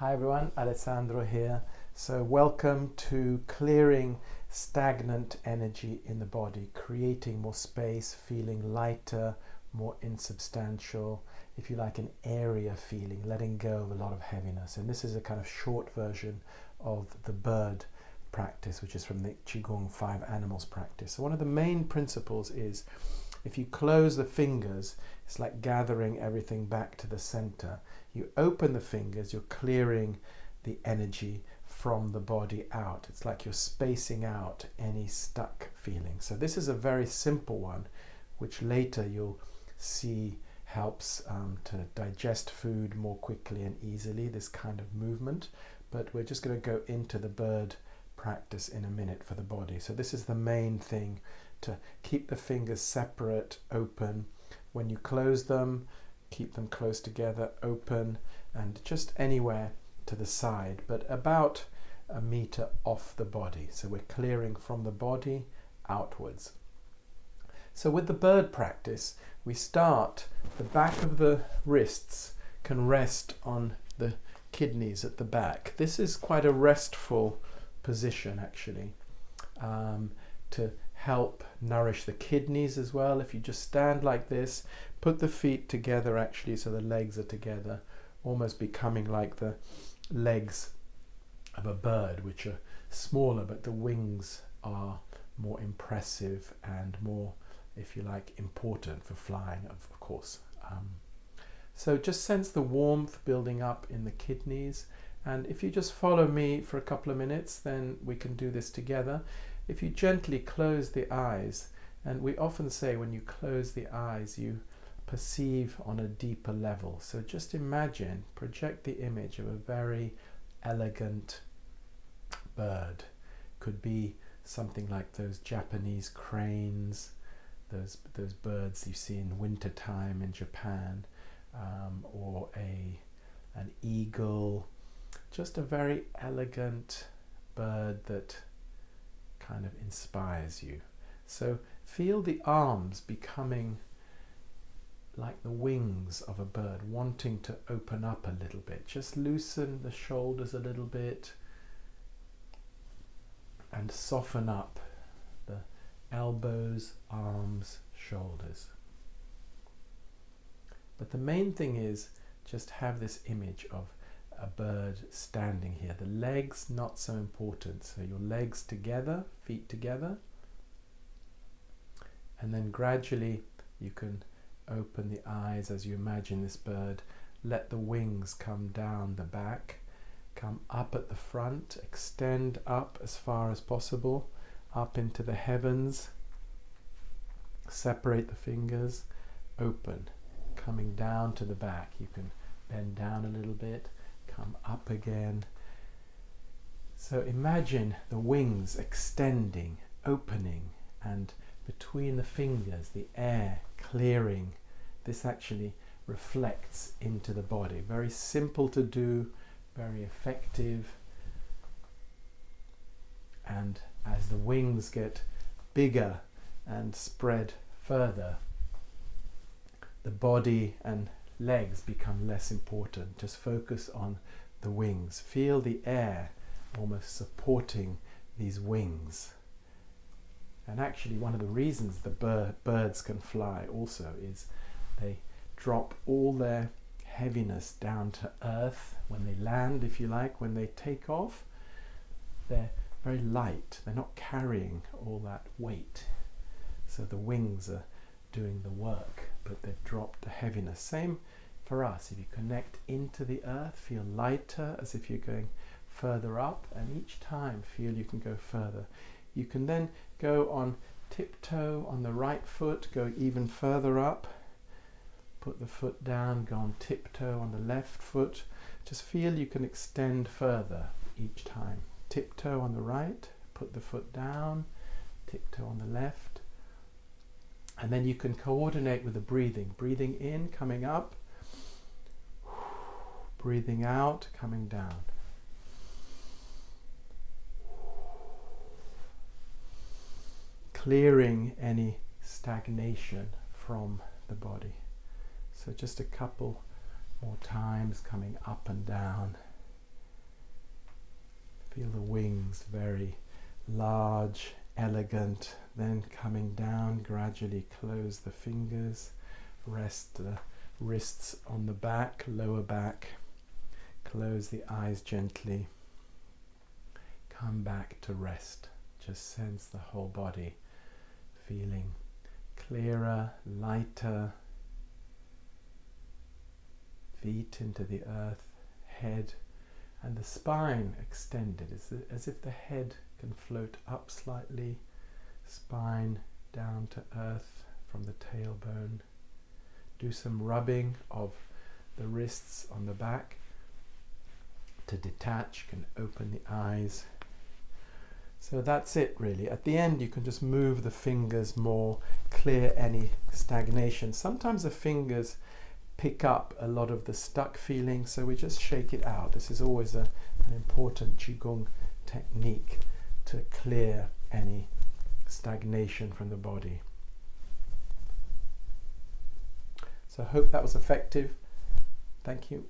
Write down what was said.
Hi everyone, Alessandro here. So welcome to clearing stagnant energy in the body, creating more space, feeling lighter, more insubstantial, if you like, an area feeling, letting go of a lot of heaviness. And this is a kind of short version of the bird practice, which is from the Qigong 5 animals practice. So one of the main principles is if you close the fingers, it's like gathering everything back to the center. You open the fingers, you're clearing the energy from the body out. It's like you're spacing out any stuck feeling. So this is a very simple one, which later you'll see helps to digest food more quickly and easily, this kind of movement. But we're just going to go into the bird practice in a minute for the body. So this is the main thing, to keep the fingers separate, open. When you close them, keep them close together, open, and just anywhere to the side, but about a meter off the body. So we're clearing from the body outwards. So with the bird practice, we start, the back of the wrists can rest on the kidneys at the back. This is quite a restful position actually, to help nourish the kidneys as well. If you just stand like this, put the feet together actually so the legs are together, almost becoming like the legs of a bird, which are smaller, but the wings are more impressive and more, if you like, important for flying, of course. So just sense the warmth building up in the kidneys. And if you just follow me for a couple of minutes, then we can do this together. If you gently close the eyes, and we often say when you close the eyes, you perceive on a deeper level. So just imagine, project the image of a very elegant bird. Could be something like those Japanese cranes, those birds you see in wintertime in Japan, or an eagle. Just a very elegant bird that kind of inspires you. So feel the arms becoming like the wings of a bird, wanting to open up a little bit. Just loosen the shoulders a little bit and soften up the elbows, arms, shoulders. But the main thing is just have this image of a bird standing here. The legs not so important. So your legs together, feet together. And then gradually you can open the eyes as you imagine this bird. Let the wings come down the back, come up at the front, extend up as far as possible, up into the heavens. Separate the fingers, open, coming down to the back. You can bend down a little bit, come up again. So imagine the wings extending, opening, and between the fingers, the air clearing. This actually reflects into the body. Very simple to do, very effective. And as the wings get bigger and spread further, the body and legs become less important. Just focus on the wings. Feel the air almost supporting these wings. And actually one of the reasons the birds can fly also is they drop all their heaviness down to earth when they land, if you like. When they take off, they're very light. They're not carrying all that weight. So the wings are doing the work, but they've dropped the heaviness. Same for us. If you connect into the earth, feel lighter as if you're going further up, and each time feel you can go further. You can then go on tiptoe on the right foot, go even further up, put the foot down, go on tiptoe on the left foot. Just feel you can extend further each time. Tiptoe on the right, put the foot down, tiptoe on the left. And then you can coordinate with the breathing. Breathing in, coming up. Breathing out, coming down. Clearing any stagnation from the body. So just a couple more times, coming up and down. Feel the wings very large, elegant, then coming down, gradually close the fingers, rest the wrists on the back, lower back, close the eyes gently, come back to rest. Just sense the whole body feeling clearer, lighter, feet into the earth, head and the spine extended, as if the head can float up slightly, spine down to earth from the tailbone. Do some rubbing of the wrists on the back to detach. You can open the eyes. So that's it really. At the end you can just move the fingers more, clear any stagnation. Sometimes the fingers pick up a lot of the stuck feeling, so we just shake it out. This is always an important Qigong technique to clear any stagnation from the body. So I hope that was effective. Thank you.